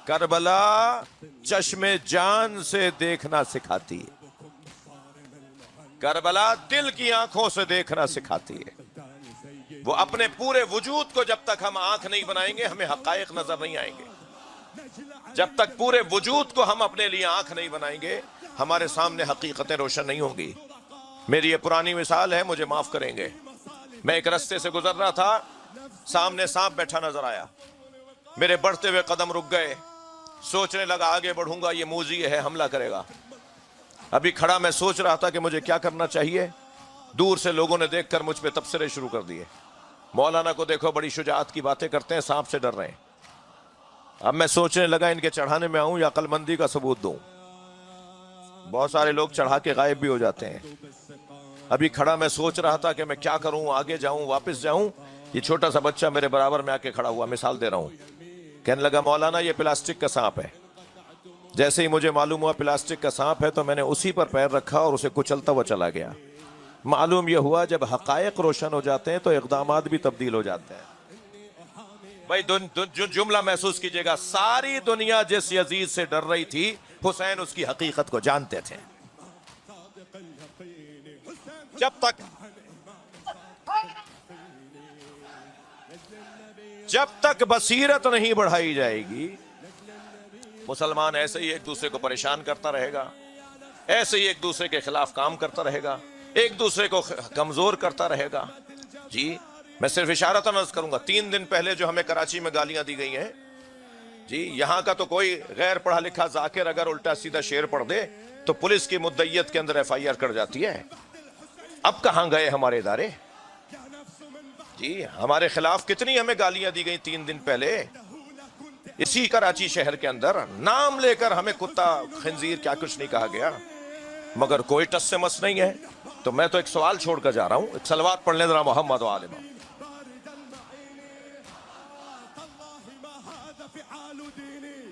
کربلا چشمے جان سے دیکھنا سکھاتی ہے، کربلا دل کی آنکھوں سے دیکھنا سکھاتی ہے۔ وہ اپنے پورے وجود کو جب تک ہم آنکھ نہیں بنائیں گے ہمیں حقائق نظر نہیں آئیں گے، جب تک پورے وجود کو ہم اپنے لیے آنکھ نہیں بنائیں گے ہمارے سامنے حقیقتیں روشن نہیں ہوں گی۔ میری یہ پرانی مثال ہے، مجھے معاف کریں گے، میں ایک رستے سے گزر رہا تھا، سامنے سانپ بیٹھا نظر آیا، میرے بڑھتے ہوئے قدم رک گئے، سوچنے لگا آگے بڑھوں گا، یہ موذی ہے، حملہ کرے گا۔ ابھی کھڑا میں سوچ رہا تھا کہ مجھے کیا کرنا چاہیے، دور سے لوگوں نے دیکھ کر مجھ پہ تبصرے شروع کر دیے، مولانا کو دیکھو بڑی شجاعت کی باتیں کرتے ہیں، سانپ سے ڈر رہے ہیں۔ اب میں سوچنے لگا ان کے چڑھانے میں آؤں یا عقل مندی کا ثبوت دوں۔ بہت سارے لوگ چڑھا کے غائب بھی ہو جاتے ہیں۔ ابھی کھڑا میں سوچ رہا تھا کہ میں کیا کروں، آگے جاؤں واپس جاؤں، یہ چھوٹا سا بچہ میرے برابر میں آ کے کھڑا ہوا، مثال دے رہا ہوں، کہنے لگا مولانا یہ پلاسٹک کا سانپ ہے۔ جیسے ہی مجھے معلوم ہوا پلاسٹک کا سانپ ہے تو میں نے اسی پر پیر رکھا اور اسے کچلتا ہوا چلا گیا۔ معلوم یہ ہوا جب حقائق روشن ہو جاتے ہیں تو اقدامات بھی تبدیل ہو جاتے ہیں۔ بھائی جملہ محسوس کیجئے گا، ساری دنیا جس یزید سے ڈر رہی تھی حسین اس کی حقیقت کو جانتے تھے۔ جب تک بصیرت نہیں بڑھائی جائے گی مسلمان ایسے ہی ایک دوسرے کو پریشان کرتا رہے گا، ایسے ہی ایک دوسرے کے خلاف کام کرتا رہے گا، ایک دوسرے کو کمزور کرتا رہے گا۔ جی میں صرف اشارتاً عرض کروں گا، 3 دن پہلے جو ہمیں کراچی میں گالیاں دی گئی ہیں، جی یہاں کا تو کوئی غیر پڑھا لکھا ذاکر اگر الٹا سیدھا شعر پڑھ دے تو پولیس کی مدعیت کے اندر FIR کر جاتی ہے۔ اب کہاں گئے ہمارے ادارے؟ جی ہمارے خلاف کتنی ہمیں گالیاں دی گئی 3 دن پہلے، اسی کراچی شہر کے اندر نام لے کر ہمیں کتا خنزیر کیا کچھ نہیں کہا گیا، مگر کوئی ٹس سے مس نہیں ہے۔ تو میں تو ایک سوال چھوڑ کر جا رہا ہوں، ایک صلوات پڑھ لیں ذرا محمد و آل محمد۔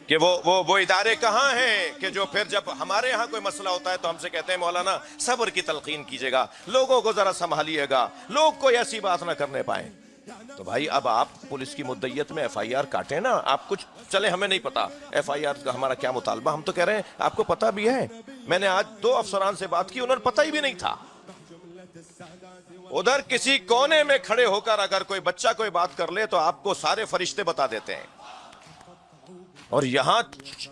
کہ وہ ادارے کہاں ہیں کہ جو پھر جب ہمارے ہاں کوئی مسئلہ ہوتا ہے تو ہم سے کہتے ہیں مولانا صبر کی تلقین کیجئے گا، لوگوں کو ذرا سنبھالیے گا، لوگ کوئی ایسی بات نہ کرنے پائیں۔ تو بھائی اب آپ پولیس کی مدعیت میں FIR کاٹیں نا، آپ کچھ چلے ہمیں نہیں پتا FIR کا ہمارا کیا مطالبہ، ہم تو کہہ رہے ہیں آپ کو پتا بھی ہے۔ میں نے آج 2 افسران سے بات کی، انہوں نے پتہ ہی بھی نہیں تھا۔ ادھر کسی کونے میں کھڑے ہو کر اگر کوئی بچہ کوئی بات کر لے تو آپ کو سارے فرشتے بتا دیتے ہیں، اور یہاں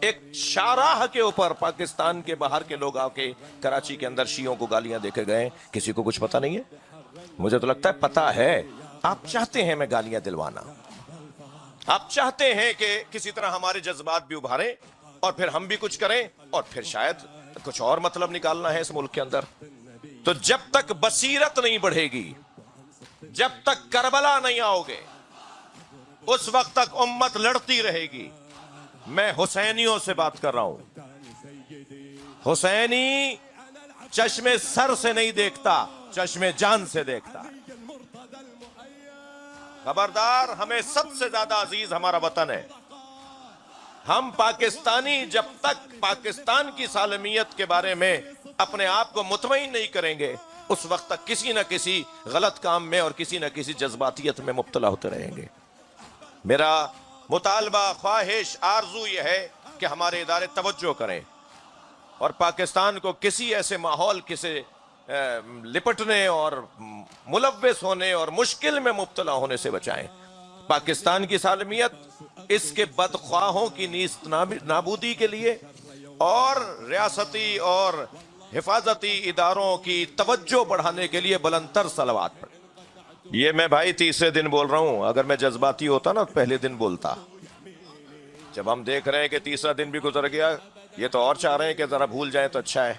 ایک شاہراہ کے اوپر پاکستان کے باہر کے لوگ آ کے کراچی کے اندر شیعوں کو گالیاں دے کے گئے، کسی کو کچھ پتا نہیں ہے؟ مجھے تو لگتا ہے پتا ہے۔ آپ چاہتے ہیں میں گالیاں دلوانا، آپ چاہتے ہیں کہ کسی طرح ہمارے جذبات بھی ابھاریں اور پھر ہم بھی کچھ کریں اور پھر شاید کچھ اور مطلب نکالنا ہے اس ملک کے اندر۔ تو جب تک بصیرت نہیں بڑھے گی، جب تک کربلا نہیں آؤ گے، اس وقت تک امت لڑتی رہے گی۔ میں حسینیوں سے بات کر رہا ہوں، حسینی چشمے سر سے نہیں دیکھتا، چشمے جان سے دیکھتا۔ خبردار، ہمیں سب سے زیادہ عزیز ہمارا وطن ہے۔ ہم پاکستانی جب تک پاکستان کی سالمیت کے بارے میں اپنے آپ کو مطمئن نہیں کریں گے اس وقت تک کسی نہ کسی غلط کام میں اور کسی نہ کسی جذباتیت میں مبتلا ہوتے رہیں گے۔ میرا مطالبہ، خواہش، آرزو یہ ہے کہ ہمارے ادارے توجہ کریں اور پاکستان کو کسی ایسے ماحول کسی لپٹنے اور ملوث ہونے اور مشکل میں مبتلا ہونے سے بچائیں۔ پاکستان کی سالمیت اس کے بدخواہوں کی نیست نابودی کے لیے اور ریاستی اور حفاظتی اداروں کی توجہ بڑھانے کے لیے بلند تر صلوات پڑھیں۔ یہ میں بھائی 3رے دن بول رہا ہوں، اگر میں جذباتی ہوتا نا پہلے دن بولتا۔ جب ہم دیکھ رہے ہیں کہ 3را دن بھی گزر گیا، یہ تو اور چاہ رہے ہیں کہ ذرا بھول جائیں تو اچھا ہے،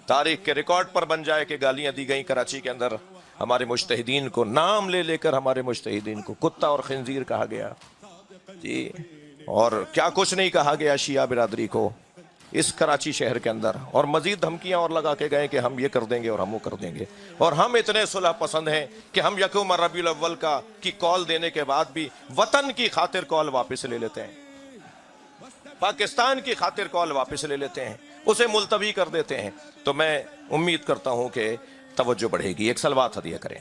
تاریخ کے ریکارڈ پر بن جائے کہ گالیاں دی گئیں کراچی کے اندر، ہمارے مجتہدین کو نام لے لے کر ہمارے مجتہدین کو کتا اور خنزیر کہا گیا، جی اور کیا کچھ نہیں کہا گیا شیعہ برادری کو اس کراچی شہر کے اندر، اور مزید دھمکیاں اور لگا کے گئے کہ ہم یہ کر دیں گے اور ہم وہ کر دیں گے۔ اور ہم اتنے صلح پسند ہیں کہ ہم یکم ربیع الاول کی کال دینے کے بعد بھی وطن کی خاطر کال واپس لے لیتے ہیں، پاکستان کی خاطر کال واپس لے لیتے ہیں، اسے ملتوی کر دیتے ہیں۔ تو میں امید کرتا ہوں کہ توجہ بڑھے گی۔ ایک صلوات ہدیہ کریں۔